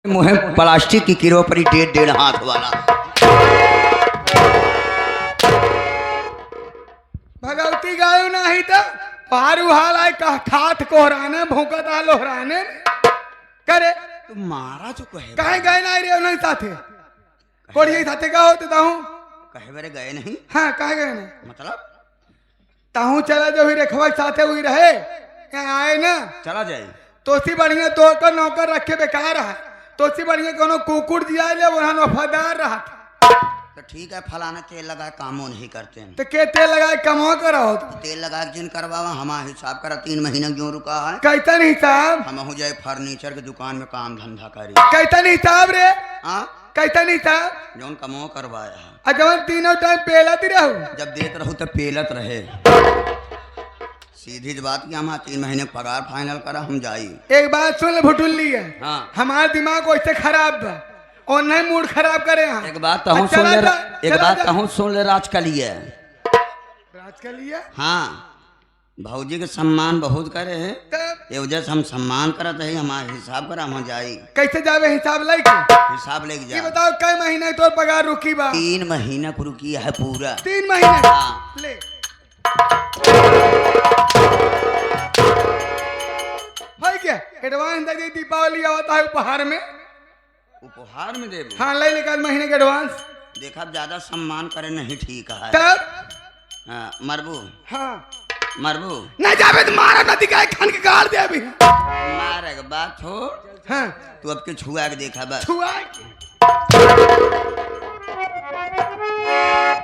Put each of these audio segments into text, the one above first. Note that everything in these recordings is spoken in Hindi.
मुहे प्लास्टिक की किलो पड़ी 1.5 हाथ वाला। भगवती गायो नहीं तो पारू हाल आए खात कोहराने भूकत आ लोहराने करे तो मारा जो कहे काहे गए नहीं रे नहीं साथे कोड़िए साथे का होते ताहू कहे बेरे गए नहीं हाँ काहे गए नहीं मतलब ताहू चला जो ही रेखवा साथे हुई रहे यहाँ आए ना चला जाए तोसी बढ़िया तो का नौकर रखे बेकार है तोसी बढ़िया कोनो कुकुर दिया ले वहां वफादार रहा तो ठीक है फलाना तेल लगा कामों नहीं करते हैं तो के तेल लगाए कमो करो तेल लगा के जिन करवावा हमारा हिसाब करा 3 महीना क्यों रुका है कैतन हिसाब हम हो जाए फर्नीचर की दुकान में काम धंधा करी कैतन हिसाब रे हाँ कैतन हिसाब जौन कमो करवाया है अजवन तीनों टाइम पेलत रहू जब देत रहू तो पेलत रहे सीधी बात की हमारा 3 महीने पगार फाइनल करा हम जाई एक बात सुन ले भुटुल्ली है हाँ हमारा दिमाग वैसे खराब था और नहीं मूड खराब करे यहाँ एक बात कहूँ सुन ले एक बात कहूँ सुन ले राज का लिए राज के लिए हाँ भौजी के सम्मान बहुत करे है तब ये वजह से हम सम्मान करते है हमारा हिसाब करा हम जाई कैसे जावे हिसाब लेके हिसाब लेके ये जा बताओ कई महीने तो पगार रुकी बा 3 महीना को रुकी है पूरा 3 महीने हाँ। ले भाई क्या एडवांस दे दी दीपावली आवता है उपहार में उपहार में दे हाँ ले लेकर महीने के एडवांस देखा ज्यादा सम्मान करे नहीं ठीक है तब हाँ, मरबू हाँ मरबू ना जावे तो मारा नदी का खान के गाड़ दे अभी मारे के बात हो हाँ तू अब के छुआ के देखा बस छुआ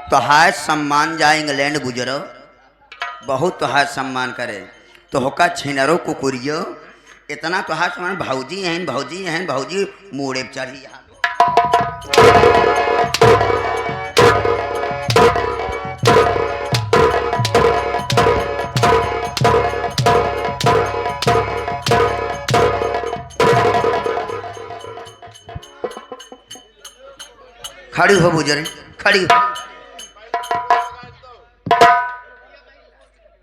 तो हाय सम्मान जा इंग्लैंड गुजरो बहुत तो हाय सम्मान करे तो होका छिनरो कुकुरियो इतना तो हाय सम्मान भौजी हैं भौजी मोड़े पे चढ़ी यहाँ खड़ी हो बुजरे खड़ी हो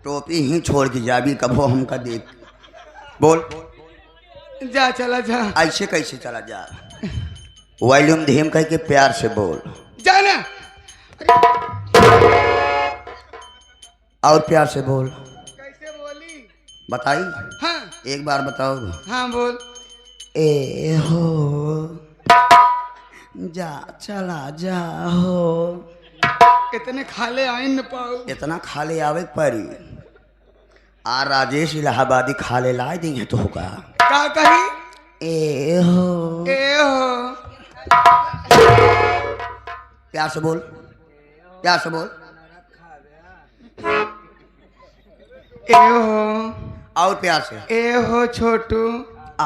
टोपी ही छोड़ के जाबी कभो हमका देख बोल जा चला जा ऐसे कैसे चला जा वॉल्यूम धीम कह के प्यार से बोल जाना और प्यार से बोल कैसे बोली बताई हाँ एक बार बताओ हाँ बोल ए हो जा चला जा हो इतने खाले आई न पाओ इतना खाले आवे परी आ राजेश इलाहाबादी खाले लाए देंगे तो होगा का कही ए हो प्यार से बोल प्यार से बोल ए हो और प्यार से ए हो छोटू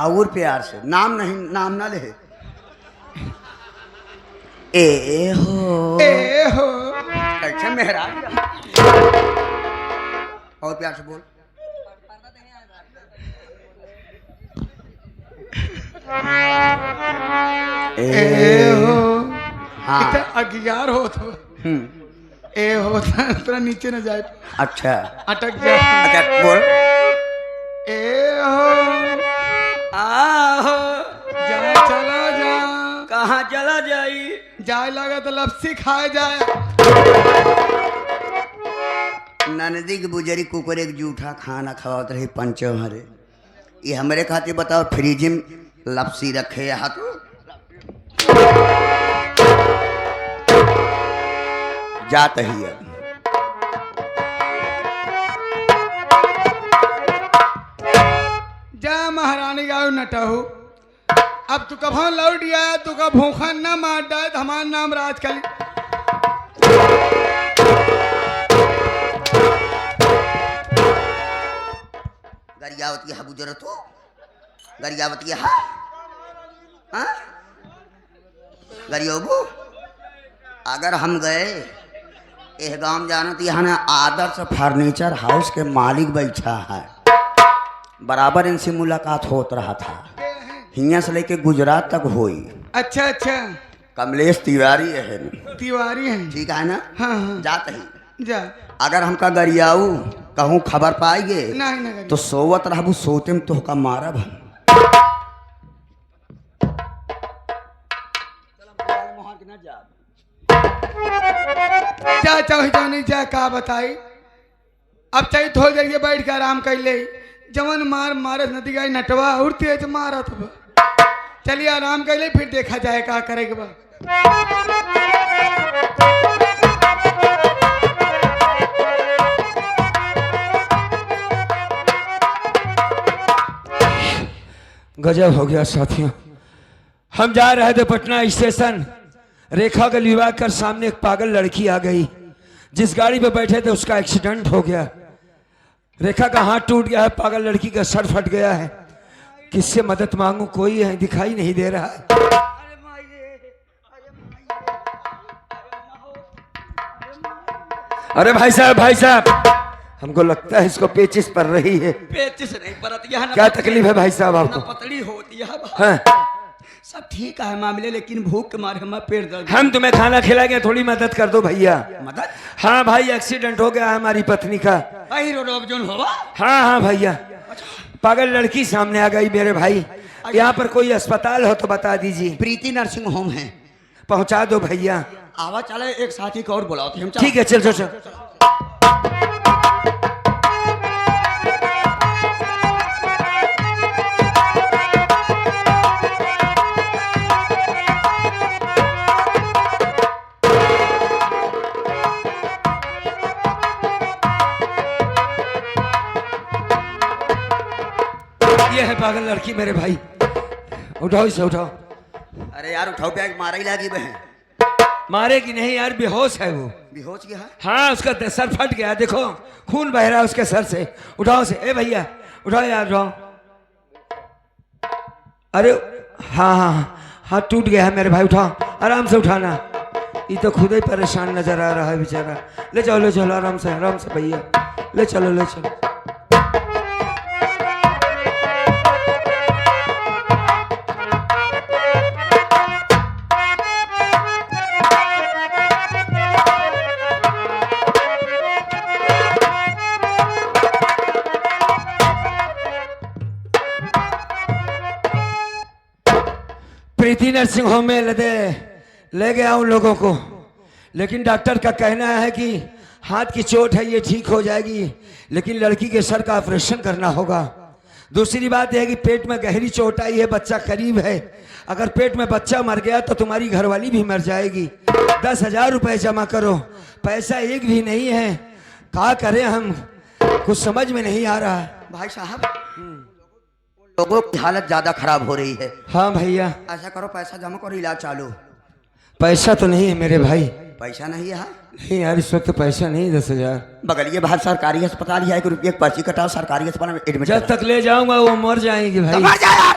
और प्यार से नाम नहीं नाम ना ले ए हो कैसे मेहरा और प्यार से बोल ए हो हाँ इतना अगियार हो तो ए हो थोड़ा नीचे न जाए अच्छा अटक जा अच्छा बोल ए हो आहो जा चला जा कहाँ चला जाई जाए लगा तो लपसी खाए जाए ननदी की बुजरी कुकर एक जूठा खाना खवात रही पंचो हरे ये हमारे खातिर बताओ फ्रिज में लपसी रखे हाथ जात ही है जा महारानी गाँव नटहू अब तू कभा लौट आया तू का भूखा न मार डाय तो हमारा नाम राजकली गरियावती है बुजर तो गरियावती है हाँ गरियोबू अगर हम गए एह गांव जाना तो यहाँ आदर्श फर्नीचर हाउस के मालिक बैठा है बराबर इनसे मुलाकात होत रहा था हियाँ से लेके गुजरात तक हुई अच्छा अच्छा कमलेश तिवारी है तिवारी हैं ठीक है ना हाँ हाँ जात ही जा अगर हमका गरियाऊ कहूँ खबर पाएगे नहीं नहीं तो सोवत रहबू सोते में तो का मारब हम ना जा। जा चाहे जो नहीं जा का बताई। अब चाहिए थोड़ी देर ये बैठ के आराम कर ले। जवन मारस नदी गाय नटवा और तेज मारा था। चलिए आराम कर ले फिर देखा जाए क्या करेगा। गजब हो गया साथियों। हम जा रहे थे पटना स्टेशन, रेखा का विवाह कर सामने एक पागल लड़की आ गई। जिस गाड़ी पे बैठे थे उसका एक्सीडेंट हो गया। रेखा का हाथ टूट गया है, पागल लड़की का सर फट गया है। किससे मदद मांगू, कोई है दिखाई नहीं दे रहा है। अरे भाई साहब हमको लगता है इसको पेचिस पड़ रही है। पेचिस नहीं परत यहाँ। क्या तकलीफ है भाई साहब आपको? पतली होती है हाँ? सब ठीक है मामले, लेकिन भूख के मारे हमारा पेट दर्द। हम तुम्हें खाना खिलाएंगे, थोड़ी मदद कर दो भैया। मदद? हाँ भाई, एक्सीडेंट हो गया है हमारी पत्नी का। हाँ भैया, पागल लड़की सामने आ गई मेरे भाई। यहाँ पर कोई अस्पताल हो तो बता दीजिए। प्रीति नर्सिंग होम है, पहुँचा दो भैया। आवा चले, एक साथी को और बुलाओ। ठीक है, चल चल। ये है पागल लड़की मेरे भाई, उठाओ इसे उठाओ। अरे यार उठाओ, बैग मारा ही लगी बहन। मारेगी नहीं यार, बेहोश है वो। बेहोश गया है? हाँ, उसका सर फट गया, देखो खून बह रहा है उसके सर से। उठाओ से, ए भैया उठाओ यार, उठाओ। अरे हाँ, हाथ टूट गया है मेरे भाई, उठाओ आराम से उठाना। ये तो खुद ही परेशान नजर आ रहा है बेचारा। ले चलो आराम से भैया, ले चलो। प्रीति नर्सिंग होम में ले गया उन लोगों को, लेकिन डॉक्टर का कहना है कि हाथ की चोट है, ये ठीक हो जाएगी, लेकिन लड़की के सर का ऑपरेशन करना होगा। दूसरी बात यह है कि पेट में गहरी चोट आई है, बच्चा करीब है। अगर पेट में बच्चा मर गया तो तुम्हारी घरवाली भी मर जाएगी। 10,000 रुपए जमा करो, पैसा एक भी नहीं है। क्या करें हम, कुछ समझ में नहीं आ रहा। भाई साहब, लोगों की हालत ज्यादा खराब हो रही है। हाँ भैया, ऐसा करो, पैसा जमा करो, इलाज चालू। पैसा तो नहीं है मेरे भाई। पैसा नहीं है? नहीं यार, इस वक्त पैसा नहीं। 10,000 बगलिए बाहर सरकारी अस्पताल है, 1 रुपये की पर्ची कटाओ, सरकारी अस्पताल में एडमिट। जब तक ले जाऊंगा वो मर जाएंगी भाई। मर जाए यार।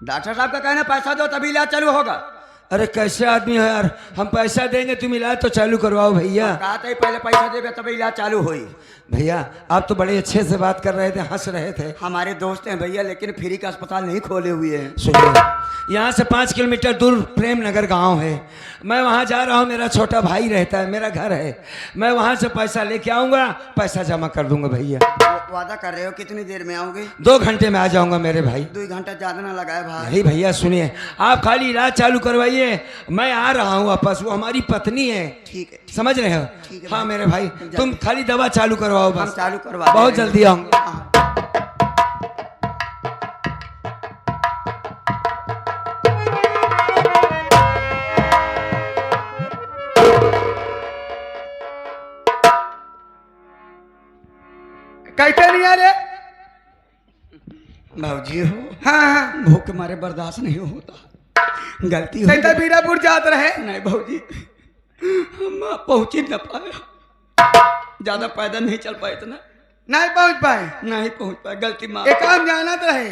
डॉक्टर साहब का कहना पैसा दो तभी इलाज चालू होगा। अरे कैसे आदमी हो यार, हम पैसा देंगे, तुम इलाज तो चालू करवाओ भैया। कहा था पहले पैसा देगा तभी इलाज चालू होई। भैया आप तो बड़े अच्छे से बात कर रहे थे, हंस रहे थे। हमारे दोस्त हैं भैया, लेकिन फ्री का अस्पताल नहीं खोले हुए हैं। सुनिए, यहाँ से 5 किलोमीटर दूर प्रेम नगर गाँव है, मैं वहाँ जा रहा हूँ। मेरा छोटा भाई रहता है, मेरा घर है, मैं वहाँ से पैसा लेके आऊँगा, पैसा जमा कर दूंगा भैया। वादा कर रहे हो? कितनी देर में आओगे? 2 घंटे में आ जाऊँगा मेरे भाई। 2 घंटा ज्यादा ना लगाए भाई। नहीं भैया सुनिए, आप खाली इलाज चालू करवाइए, मैं आ रहा हूँ वापस। वो हमारी पत्नी है, ठीक है, समझ रहे हो? हाँ मेरे भाई, तुम खाली दवा चालू करवाओ बस। चालू करवा, बहुत जल्दी आऊंगा। कैसे नहीं आ रहे? भाजी हो? हाँ, भूख मारे बर्दाश्त नहीं होता, गलती हो सैता बीरापुर जात रहे। नहीं भाजी, हम पहुंच ही न पाए, ज्यादा पैदल नहीं चल पाए, इतना नहीं पहुंच पाए। नहीं पहुंच पाए, गलती मार। एक काम जाना तो रहे,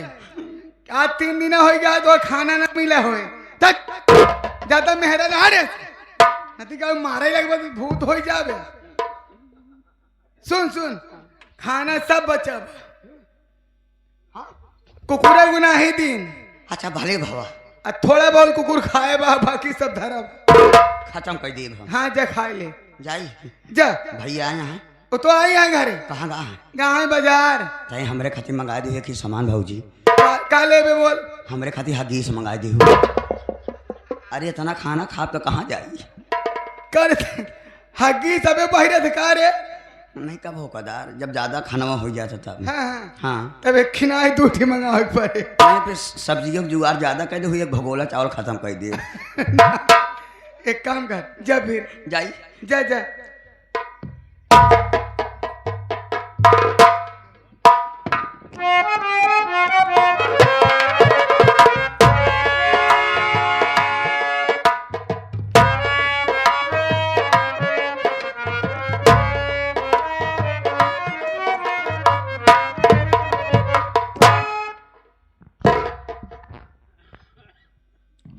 आज 3 दिन हो गया तो खाना न मिला हो तक ज्यादा मेहरा ना रे नती का मारे लगे तो भूत हो जावे। सुन खाना सब बचब, कुकुरा गुनाही दिन। अच्छा भले भवा, थोड़ा बहुत कुकुर खाए बा, बाकी सब धरब खत्म कर दिए। हाँ जा खाए ले जाई जा। भैया आए हैं? वो तो आई है घरे। कहाँ गए? गाँव बाजार। चाहे हमरे खातिर मंगा दिए कि सामान भाजी काले में बोल, हमरे खातिर हदीस मंगा दी। अरे इतना खाना खा के कहाँ जाई? कर हगी सबे बहिरे अधिकार है। नहीं कब हो कदार, जब ज्यादा खाना हो जाता तब। हाँ हाँ हाँ तब एक खिनाई दूठी मंगावे के पड़े। नहीं, फिर सब्जियों की जुगाड़ ज्यादा कर दे हुई, एक भगोला चावल खत्म कर दिए। एक काम कर, जा फिर जाई जा जा।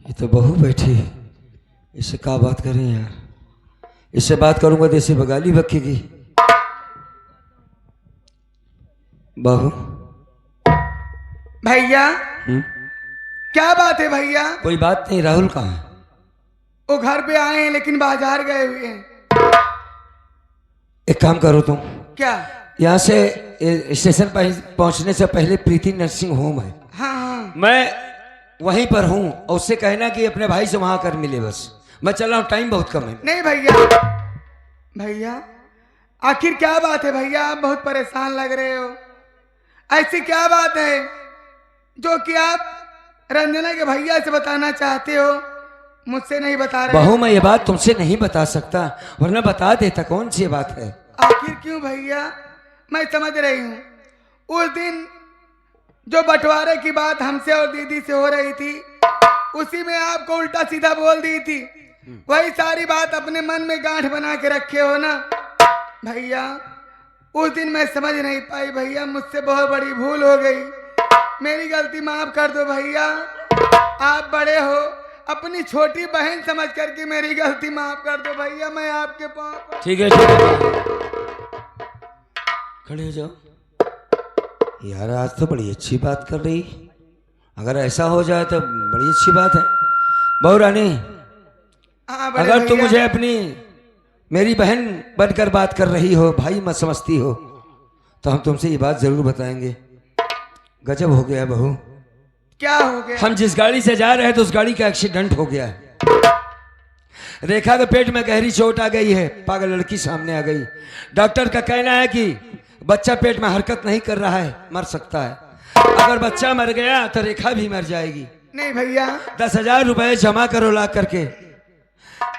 ये तो बहू बैठी है, इससे क्या बात करें यार? इससे बात करूंगा तो इसे बगाली बखेगी। बहू भैया हम्म? क्या बात है भैया? कोई बात नहीं। राहुल कहाँ है? वो घर पे आए हैं लेकिन बाजार गए हुए हैं। एक काम करो तुम, क्या? यहाँ से स्टेशन पर पहुंचने से पहले प्रीति नर्सिंग होम है, हाँ हाँ मैं वहीं पर हूँ, और उससे कहना कि अपने भाई से वहां कर मिले। बस मैं चल रहा हूँ, टाइम बहुत कम है। नहीं भैया, भैया आखिर क्या बात है भैया? आप बहुत परेशान लग रहे हो। ऐसी क्या बात है जो कि आप रंजना के भैया से बताना चाहते हो, मुझसे नहीं बता रहे? बहू मैं ये बात तुमसे नहीं बता सकता, वरना बता देता। कौन सी बात है? आखिर क्यों भैया? मैं समझ रही हूँ, उस दिन जो बंटवारे की बात हमसे और दीदी से हो रही थी, उसी में आपको उल्टा सीधा बोल दी थी। वही सारी बात अपने मन में गांठ बना के रखे हो ना भैया। उस दिन मैं समझ नहीं पाई भैया, मुझसे बहुत बड़ी भूल हो गई। मेरी गलती माफ कर दो भैया। आप बड़े हो, अपनी छोटी बहन समझ करके मेरी गलती माफ कर दो भैया। मैं आपके पास। ठीक है ठीक है, खड़े हो जाओ। यार आज तो बड़ी अच्छी बात कर रही, अगर ऐसा हो जाए तो बड़ी अच्छी बात है। बहू रानी, हाँ बड़े अगर तुम भैया। मुझे अपनी मेरी बहन बनकर बात कर रही हो, भाई मत समझती हो, तो हम तुमसे ये बात जरूर बताएंगे। गजब हो गया बहू। क्या हो गया? हम जिस गाड़ी से जा रहे हैं तो उस गाड़ी का एक्सीडेंट हो गया है। रेखा के पेट में गहरी चोट आ गई है, पागल लड़की सामने आ गई। डॉक्टर का कहना है कि बच्चा पेट में हरकत नहीं कर रहा है, मर सकता है। अगर बच्चा मर गया तो रेखा भी मर जाएगी। नहीं भैया। 10,000 रुपए जमा करो ला करके।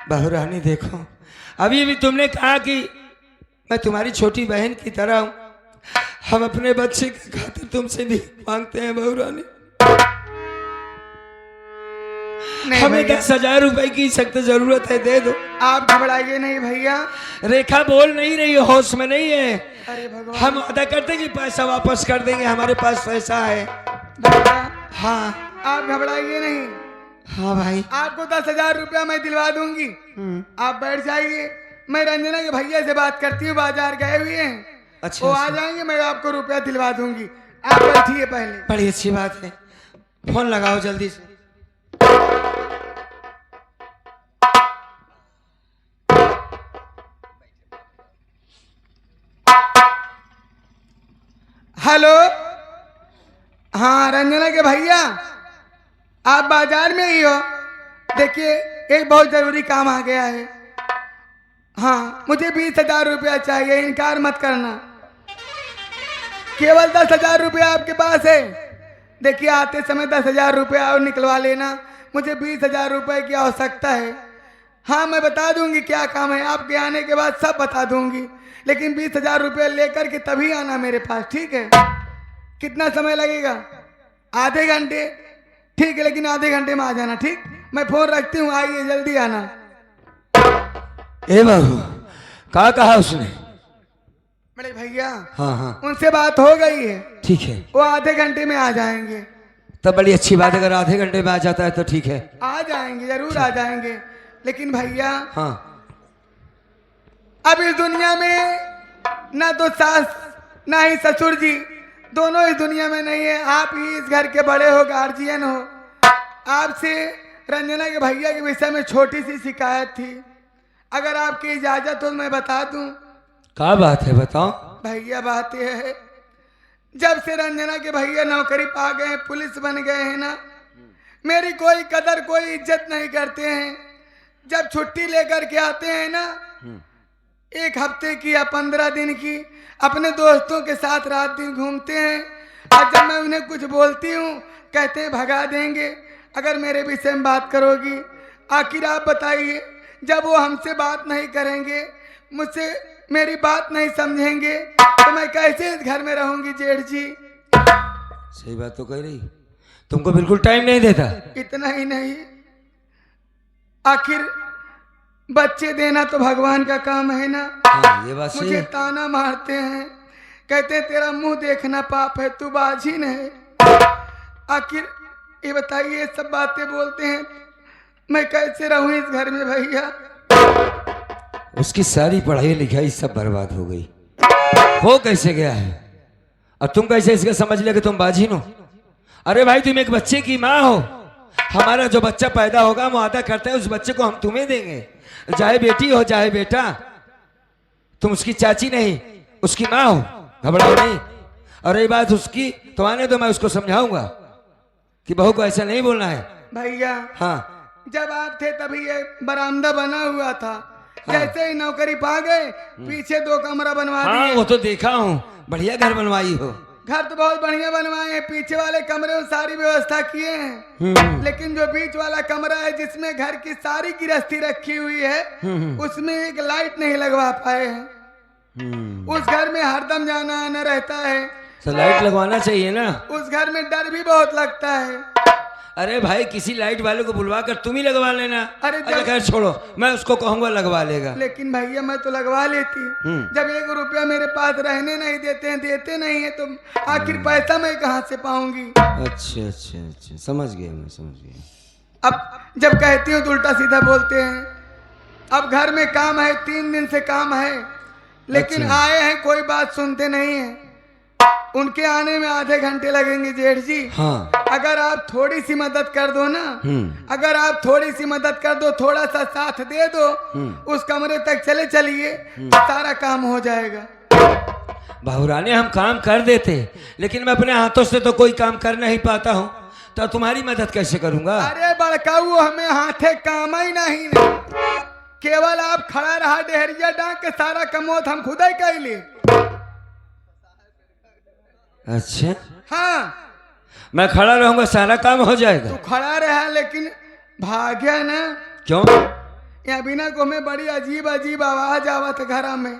बहू रानी देखो, अभी भी तुमने कहा कि मैं तुम्हारी छोटी बहन की तरह हूं, हम अपने बच्चे के खातिर तुमसे भी मांगते हैं बहू रानी। नहीं हमें भैया। 10,000 रुपए की सख्त जरूरत है, दे दो। आप घबराइए नहीं भैया। रेखा बोल नहीं रही है, होश में नहीं है। अरे भगवान। हम वादा करते हैं कि पैसा वापस कर देंगे, हमारे पास पैसा है। भैया हाँ आप घबराइए नहीं। हाँ भाई। आपको 10,000 रुपया मैं दिलवा दूंगी। आप बैठ जाइए, मैं रंजना के भैया से बात करती हूँ, बाजार गए हुए हैं। अच्छा, वो आ अच्छा। जाएंगे, मैं आपको रुपया दिलवा दूंगी। आप बैठिए पहले। बड़ी अच्छी बात है, फोन लगाओ जल्दी से। हेलो, हाँ रंजना के भैया, आप बाजार में ही हो? देखिए एक बहुत जरूरी काम आ गया है। हाँ मुझे 20,000 रुपया चाहिए, इनकार मत करना। केवल 10,000 रुपया आपके पास है? देखिए आते समय 10,000 रुपया और निकलवा लेना, मुझे 20,000 रुपये की आवश्यकता है। हाँ मैं बता दूंगी क्या काम है, आपके आने के बाद सब बता दूंगी, लेकिन 20,000 रुपये लेकर के तभी आना मेरे पास, ठीक है? कितना समय लगेगा? आधे घंटे? ठीक है, लेकिन आधे घंटे में आ जाना, ठीक? मैं फोन रखती हूँ, आइए जल्दी आना। ए बहू, क्या कहा उसने? बड़े भैया हाँ हाँ उनसे बात हो गई है, ठीक है, वो आधे घंटे में आ जाएंगे। तब बड़ी अच्छी बात है। अगर आधे घंटे में आ जाता है तो ठीक है। आ जाएंगे, जरूर आ जाएंगे। लेकिन भैया हाँ अब इस दुनिया में ना तो सास ना ही ससुर जी, दोनों इस दुनिया में नहीं है। आप ही इस घर के बड़े हो, गार्जियन हो। आपसे रंजना के भैया के विषय में छोटी सी शिकायत थी, अगर आपकी इजाजत हो मैं बता दूं। क्या बात है, बताओ। भैया बात यह है, जब से रंजना के भैया नौकरी पा गए हैं, पुलिस बन गए हैं ना, मेरी कोई कदर कोई इज्जत नहीं करते हैं। जब छुट्टी लेकर के आते हैं ना, 1 हफ्ते की या 15 दिन की, अपने दोस्तों के साथ रात दिन घूमते हैं। और जब मैं उन्हें कुछ बोलती हूँ कहते हैं भगा देंगे अगर मेरे विषय में बात करोगी। आखिर आप बताइए, जब वो हमसे बात नहीं करेंगे, मुझसे मेरी बात नहीं समझेंगे, तो मैं कैसे इस घर में रहूंगी जेठ जी? सही बात तो कह रही, तुमको बिल्कुल टाइम नहीं देता। इतना ही नहीं, आखिर बच्चे देना तो भगवान का काम है ना। हाँ, ये बात सही मुझे है। ताना मारते हैं, कहते हैं तेरा मुंह देखना पाप है, तू बाझिन है। आखिर ये बताइए, ये सब बातें बोलते हैं, मैं कैसे रहूं इस घर में भैया? उसकी सारी पढ़ाई लिखाई सब बर्बाद हो गई, हो कैसे गया है? और तुम कैसे इसका समझ ले कि तुम बाझिन हो? अरे भाई, तुम एक बच्चे की माँ हो। हमारा जो बच्चा पैदा होगा हम वादा करते हैं उस बच्चे को हम तुम्हें देंगे, चाहे बेटी हो चाहे बेटा। तुम उसकी चाची नहीं, उसकी माँ हो, घबराओ नहीं। और ये बात उसकी तो आने दो, मैं उसको समझाऊंगा कि बहू को ऐसा नहीं बोलना है। भैया हाँ, जब आप थे तभी ये बरामदा बना हुआ था। जैसे ही नौकरी पा गए, पीछे 2 कमरा बनवा हाँ, दिए। वो तो देखा हूँ, बढ़िया घर बनवाई हो। घर तो बहुत बढ़िया बनवाए हैं, पीछे वाले कमरे में सारी व्यवस्था किए हैं, लेकिन जो बीच वाला कमरा है जिसमें घर की सारी गृहस्थी रखी हुई है, उसमें एक लाइट नहीं लगवा पाए हैं। उस घर में हरदम जाना आना रहता है। तो लाइट लगवाना चाहिए ना। उस घर में डर भी बहुत लगता है। अरे भाई, किसी लाइट वाले को बुलवा कर तुम ही लगवा लेना। अरे अरे खैर छोड़ो, मैं उसको कहूंगा लगवा लेगा। लेकिन भैया मैं तो लगवा लेती, जब 1 रुपया मेरे पास रहने नहीं देते हैं, देते नहीं है, तो आखिर पैसा मैं कहाँ से पाऊंगी? अच्छा अच्छा अच्छा, समझ गया, मैं समझ गया। अब जब कहती हूँ तो उल्टा सीधा बोलते हैं। अब घर में काम है, 3 दिन से काम है, लेकिन अच्छा। आए हैं कोई बात सुनते नहीं है। उनके आने में आधे घंटे लगेंगे जेठ जी। हाँ, अगर आप थोड़ी सी मदद कर दो ना, अगर आप थोड़ी सी मदद कर दो, थोड़ा सा साथ दे दो, उस कमरे तक चले चलिए, तो सारा काम हो जाएगा। बहुरानी हम काम कर देते, लेकिन मैं अपने हाथों से तो कोई काम कर नहीं पाता हूँ, तो तुम्हारी मदद कैसे करूंगा? अरे बड़काऊ, हमें हाथे काम ही नहीं ना। केवल आप खड़ा रहा डेहरिया डांग के, सारा कमोद हम खुद ही कर लिए। अच्छा, हाँ, मैं खड़ा रहूंगा सारा काम हो जाएगा? तू खड़ा रहा, लेकिन भाग्या ना। क्यों? यहाँ बिना को में बड़ी अजीब अजीब आवाज आवत घर में,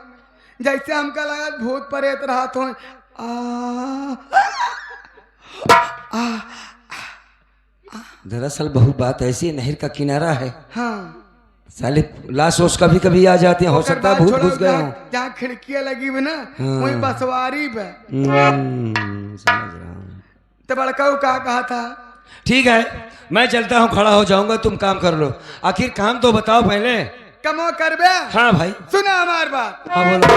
जैसे हमका लगा भूत प्रेत रहा तो। दरअसल बहुत बात ऐसी है, नहर का किनारा है, हाँ, साले लाश ओस कभी कभी आ जाते हैं, हो सकता है भूत घुस गए हों। जहाँ खिड़कियां लगी हुई ना, हाँ। वही बसवारी पे। समझ रहा हूँ। तो बड़काऊ का कहा था? ठीक है, मैं चलता हूँ, खड़ा हो जाऊंगा, तुम काम कर लो। आखिर काम तो बताओ पहले। कमो करबे? हाँ भाई, सुना हमार बात। हाँ बोलो।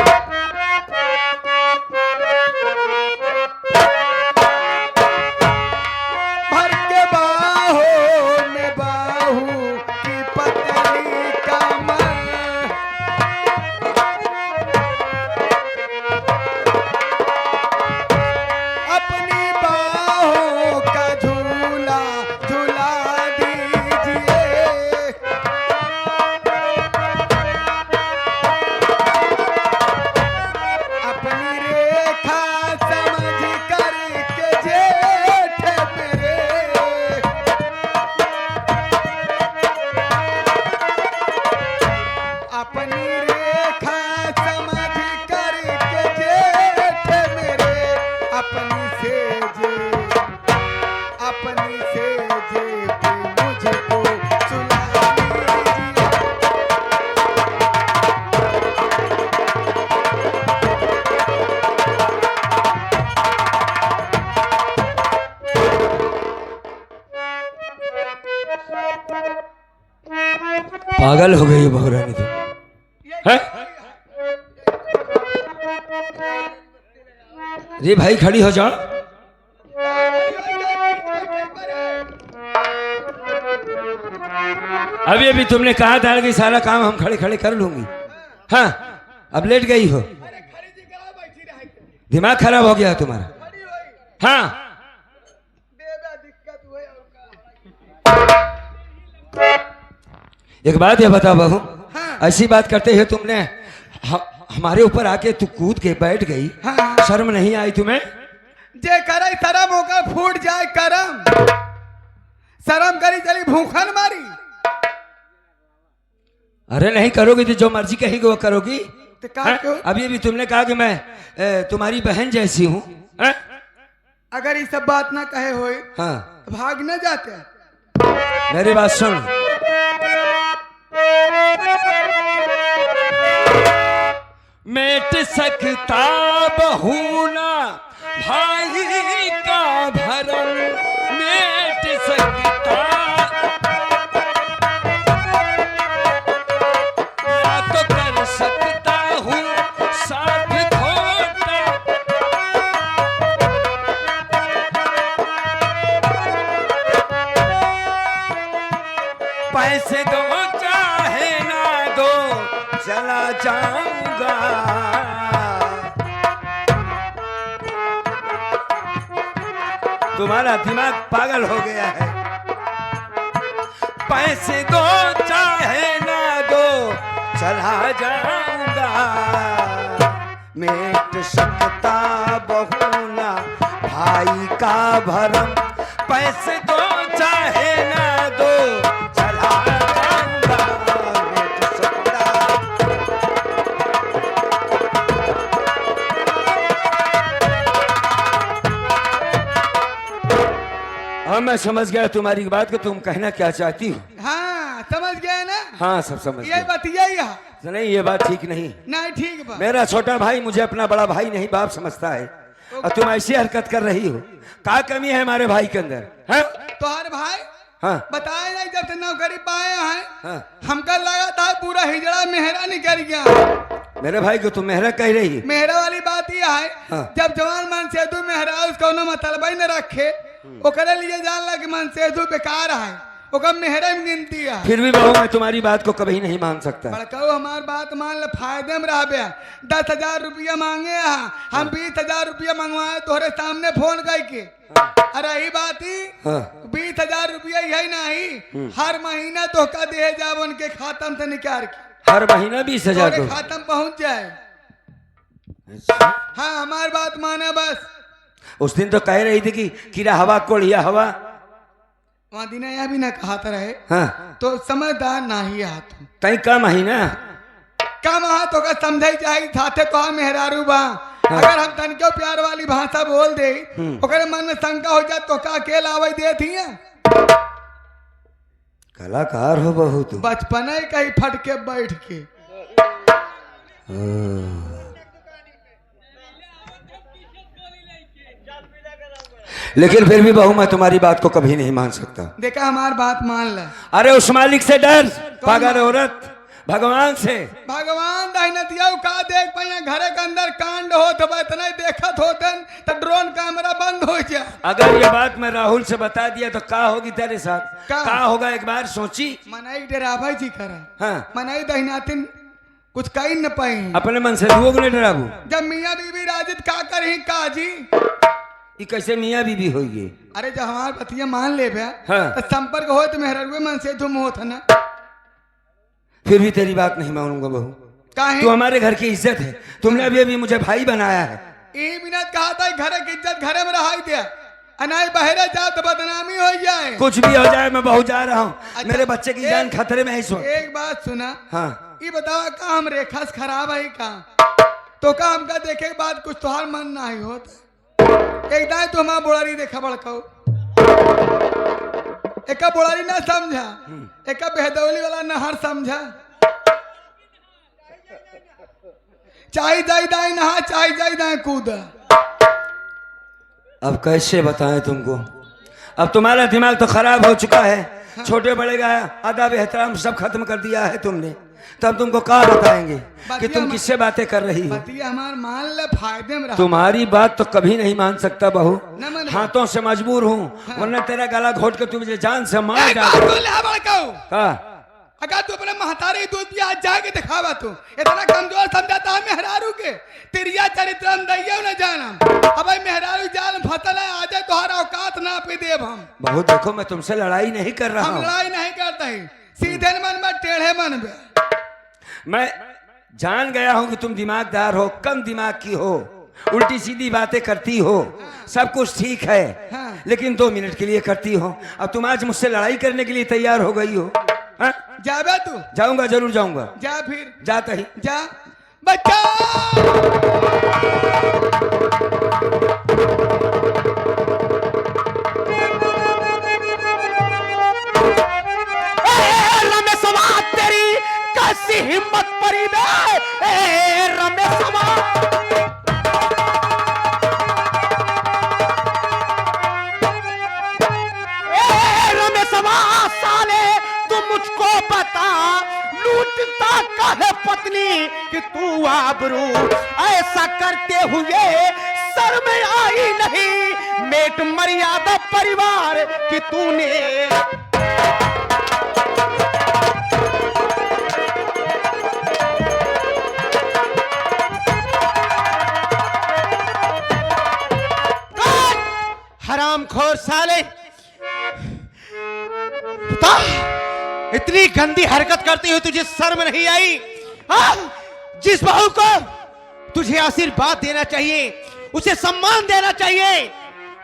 भर के बाहों में बाहू की पतली कमर, अपनी बाहों का झूला झूला दीजिए। अपनी रेखा समझ कर के जेठ मेरे, अपनी रेखा समझ कर के जेठ मेरे, अपनी सेजे पे मुझको सुला दीजिए। पागल हो गई बहुरानी तुम, है? अरे भाई, खड़ी हो जाओ। अभी अभी तुमने कहा था कि सारा काम हम खड़े खड़े कर लूंगी। हाँ, अब लेट गई हो, दिमाग खराब हो गया तुम्हारा। हाँ, एक बात ये बता बहू, हाँ। ऐसी बात करते हुए तुमने हमारे ऊपर आके तू कूद के बैठ गई, हाँ। शर्म नहीं आई तुम्हें? जे करे शरम होकर फूट जाए करम, शरम करी चली भूखन मारी। अरे नहीं करोगी तो जो मर्जी कहेगी वो करोगी। तो का हाँ? क्यों? अभी अभी तुमने कहा कि मैं तुम्हारी बहन जैसी हूँ। हाँ? अगर ये सब बात ना कहे होए हाँ, तो भाग न जाते। मेरी बात सुन। मेट सकता बहू ना भाई का भरम, मेट सकता या तो कर सकता हूँ साथ खोटा। पैसे दो चाहे ना दो चला जाऊंगा। तुम्हारा दिमाग पागल हो गया है। पैसे दो चाहे ना दो चला जाऊंगा। मेट सकता बहू ना भाई का भरम, पैसे दो चाहे ना दो चला जाऊंगा। मेट सकता। हाँ, मैं समझ गया तुम्हारी बात को, तुम कहना क्या चाहती हो। हाँ समझ गए ना? हाँ, सब समझ ये गया। बतिया ही है। नहीं, ये बात ठीक नहीं। नहीं ठीक बा। मेरा छोटा भाई मुझे अपना बड़ा भाई नहीं बाप समझता है, और तुम ऐसी हरकत कर रही हो। क्या कमी है हमारे भाई के अंदर? हाँ? तो हर भाई हाँ, बताए नहीं, जब से नौकरी पाए हैं हाँ। हमका लगा था पूरा हिजड़ा मेहरा निकल गया। मेरे भाई को तुम मेहरा कह रही है। मेहरा वाली बात यह है, हाँ। जब जवान मन सेतु मेहरा उसका मतलब ही न रखे, ओकरे लिए जान ला कि मन सेतु बेकार है, ओकर मेहरा में गिनती है। फिर भी बहू मैं तुम्हारी बात को कभी नहीं मान सकता। बड़काऊ हमार बात मान ले, फायदे में रह बे। 10,000 रुपया मांगे हैं, हम 20,000 रुपया मंगवाए तोहरे सामने फोन करके। अरे ही बात ही हाँ। 20,000 रुपया यही नहीं, हर महीना तो का दे जाब उनके खातम से निकाल के, हर महीना 20,000 तोहरे दो। खातम पहुंच जाए। अच्छा। हाँ हमार बात माने बस। उस दिन तो कह रही थी कि कीड़ा हवा कोड़िया हवा। वहाँ दिन यह भी ना कहता रहे, हाँ, तो समझदार ना ही हाथ तई का महीना। कम हाथ होगा समझे चाहिए थाते तो हम मेहरारू बा। अगर हम तनके प्यार वाली भाषा बोल दे, ओकरे मन में शंका हो जाए तो का अकेला आवे दे थी। कलाकार हो बहू तुम। बचपन ही कहीं फटके बैठ के। लेकिन फिर भी बहू मैं तुम्हारी बात को कभी नहीं मान सकता। देखा हमार बात मान ला। अरे उस मालिक से डर, पागल औरत, भगवान से। भगवान दहनतिया का देख पाया घरे के अंदर कांड होत बा, इतना ही देखत होतन तो ड्रोन कैमरा बंद हो जा। अगर ये बात मैं राहुल से बता दिया तो क्या होगी तेरे साथ? का? क्या होगा एक बार सोची? मनाई डराभा जी करा। हाँ, मनाई दहनातिन कुछ कही न पाई। अपने मन से लोग ने डराबू। जब मियाँ बीबी राजित का करही काजी। ये कैसे मियाँ बीबी होगी? अरे जब हमार बतिया मान ले बे, हाँ। तो संपर्क हो तो मेहरवे मन से तुम होत ना। फिर भी तेरी बात नहीं मानूंगा बहू। काहे? तू हमारे घर की इज्जत है, तुमने अभी अभी मुझे भाई बनाया है। ई मिनट कहा था घर की इज्जत घरे में रहाई दे, अनाज बहरे जा तो बदनामी हो जाए। कुछ भी हो जाए मैं बहू जा रहा हूँ। अच्छा, मेरे बच्चे की जान खतरे में है इस वक्त। एक बात सुना। हाँ, ये बतावा का हम रेखा से खराब है का? तो का हमका देखे के बाद कुछ तोहार मन ना ही होता। एक दाए तो हमारा बुढ़ारी देखा बड़काऊ, एक बुढ़ारी ना समझा, एक बेहदौली वाला नहर समझा। चाहे जाई दाए नहा, चाहे जाई दाए कूदा। अब कैसे बताएं तुमको? अब तुम्हारा दिमाग तो खराब हो चुका है। छोटे बड़े का अदब एहतराम सब खत्म कर दिया है तुमने। तब तुमको कहाँ बताएंगे कि तुम किससे बातें कर रही हो? बतिया हमार मान ले फायदे में रहा। तुम्हारी बात तो कभी नहीं मान सकता बहू। न मन- हाथों से मजबूर हूँ, वरना तेरा गला घोट के तू मुझे जान से मार एक डाल। बात बोल ले बड़काऊ, हाँ, अगर तू अपने महतारी दूध भी आज जाके दिखावा, तू इतना कमजोर समझाता है मेहरारू के। तिरिया चरित्र दैया न जानम। अब भाई मेहरारू जाल फसल है, आज तोहरा औकात ना पे देव हम। बहू देखो मैं तुमसे लड़ाई नहीं कर रहा हम हूँ। लड़ाई नहीं करते हैं, सीधे सीधे मन में टेढ़े मन में। मैं जान गया हूं कि तुम दिमागदार हो, कम दिमाग की हो, उल्टी सीधी बातें करती हो, सब कुछ ठीक है। हाँ। लेकिन 2 मिनट के लिए करती हो। अब तुम आज मुझसे लड़ाई करने के लिए तैयार हो गई हो। हाँ? जाबे तू? जाऊंगा, जरूर जाऊंगा। जा फिर। जाता ही। जा बच्चा। तेरी कैसी हिम्मत परी बे रमेशवा। रमेशवा साले तू मुझको बता, लूटता काहे पत्नी कि तू आबरू, ऐसा करते हुए शर्म आई नहीं मेट मर्यादा परिवार कि तूने। हरामखोर साले, बता इतनी गंदी हरकत करते हुए तुझे शर्म नहीं आई? हाँ? जिस बहू को तुझे आशीर्वाद देना चाहिए, उसे सम्मान देना चाहिए,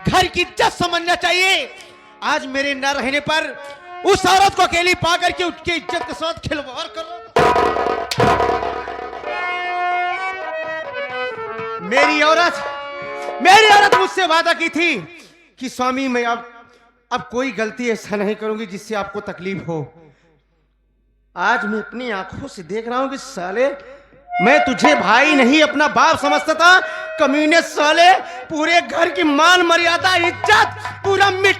घर की इज्जत समझना चाहिए, आज मेरे न रहने पर उस औरत को अकेली पाकर के उसकी इज्जत के साथ खिलवाड़ कर रहा। मेरी औरत मुझसे वादा की थी कि स्वामी मैं अब कोई गलती ऐसा नहीं करूंगी जिससे आपको तकलीफ हो। आज मैं अपनी आंखों से देख रहा हूं कि साले मैं तुझे भाई नहीं अपना बाप समझता था, कमीने साले पूरे घर की मान मर्यादा इज्जत पूरा मिट।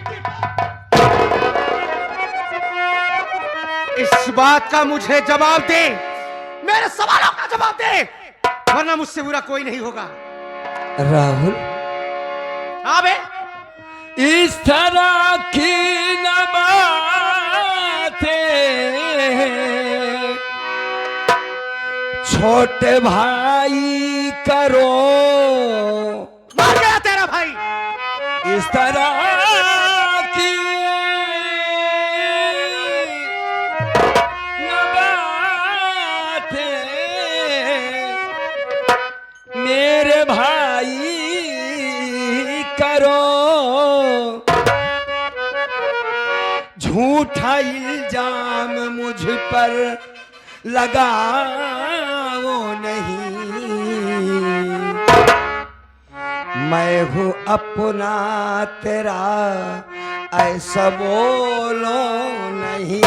इस बात का मुझे जवाब दे, मेरे सवालों का जवाब दे, वरना मुझसे बुरा कोई नहीं होगा। राहुल, हाँ बे, इस तरह की न बातें छोटे भाई करो। मार गया तेरा भाई। इस तरह की न बातें मेरे भाई करो, झूठा इल्जाम मुझ पर लगाओ नहीं, मैं हूँ अपना तेरा ऐसा बोलो नहीं।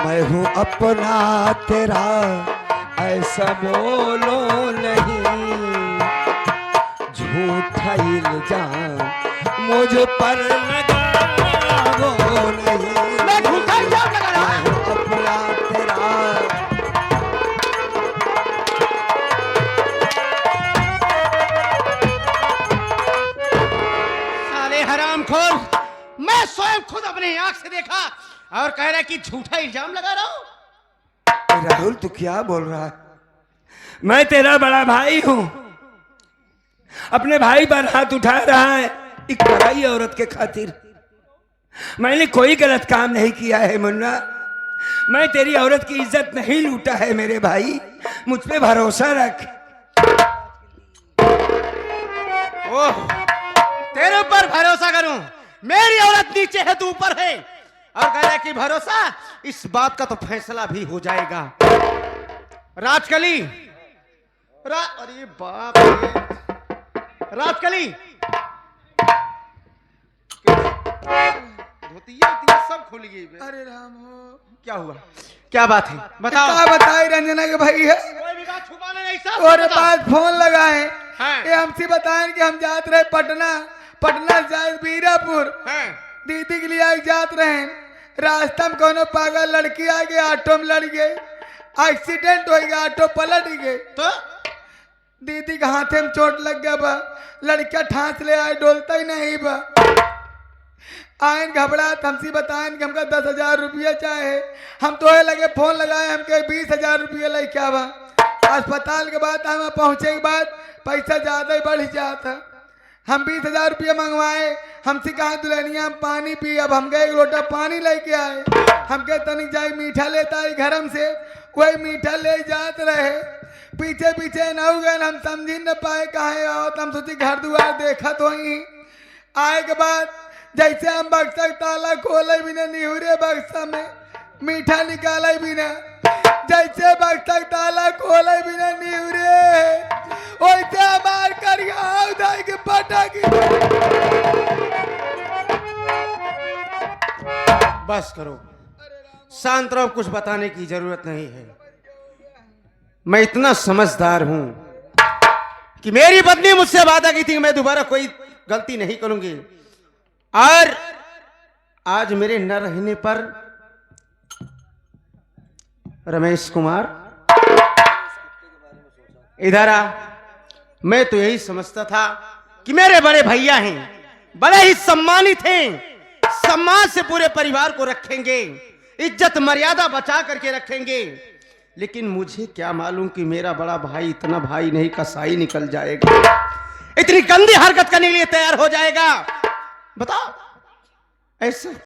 मैं हूँ अपना तेरा ऐसा बोलो नहीं, झूठा इल्जाम मुझ पर लगाओ नहीं। मैं झूठा इल्जाम लगा रहा मैं हूँ अपना तेरा। साले हरामखोर, मैं स्वयं खुद अपनी आंख से देखा और कह रहा है कि झूठा इल्जाम लगा रहा हूं। राहुल तू क्या बोल रहा है? मैं तेरा बड़ा भाई हूं, अपने भाई पर हाथ उठा रहा है एक पराई औरत के खातिर। मैंने कोई गलत काम नहीं किया है मुन्ना, मैं तेरी औरत की इज्जत नहीं लूटा है मेरे भाई, मुझ पे भरोसा रख। ओह, तेरे ऊपर भरोसा करूं? मेरी औरत नीचे है तू ऊपर है, और कह रहा है कि भरोसा, इस बात का तो फैसला भी हो जाएगा। राजकली, अरे बाप रे, राजकली, धोतिया सब खुल गई। अरे राम हो, क्या हुआ? क्या बात है बताओ। क्या बताई रंजना के भाई है? कोई भी बात छुपाना नहीं, सब और पास फोन लगाए हाँ। ये हमसे बताएं कि हम जात रहे पटना जाए बीरापुर, हाँ। दीदी के लिए आज जात रहे, रास्ता में कोनो पागल लड़की आ गई, ऑटो में लड़ गई, एक्सीडेंट हो गया, ऑटो पलट गई। तो दीदी के हाथे में चोट लग गया बा, लड़का ठांस ले आए, डोलता ही नहीं बा। आयन घबरात हमसे बताएं कि हमका 10,000 रुपया चाहे। हम तो लगे फोन लगाए, हमके 20,000 रुपया लेके बा। अस्पताल के बाद हम पहुँचे के बाद पैसा ज़्यादा ही बढ़ जाता। हम 20,000 रुपया मंगवाए, हमसे कहा दुल्हनिया पानी पी। अब हम गए एक लोटा पानी लेके आए, हमके तनिक जाए मीठा लेता है घरम से, वही मीठा ले जात रहे। पीछे पीछे न हो गए, हम समझ न पाए कहाँ आओ। हम सोची घर दुआर देखा तो ही आए के बाद जैसे हम बक्सा ताला खोले बिना, निहुरे बक्सा में मीठा निकाले बिना, जैसे बक्सा ताला खोले बिना निहुरे वैसे हमार कर के पटक। बस करो, शांत रहो, कुछ बताने की जरूरत नहीं है। मैं इतना समझदार हूं कि मेरी पत्नी मुझसे वादा की थी कि मैं दोबारा कोई गलती नहीं करूंगी। और आज मेरे न रहने पर रमेश कुमार इधर आ। मैं तो यही समझता था कि मेरे बड़े भैया हैं, बड़े ही सम्मानित हैं, सम्मान से पूरे परिवार को रखेंगे, इज्जत मर्यादा बचा करके रखेंगे। लेकिन मुझे क्या मालूम कि मेरा बड़ा भाई इतना भाई नहीं कसाई निकल जाएगा, इतनी गंदी हरकत करने के लिए तैयार हो जाएगा। बताओ ऐसे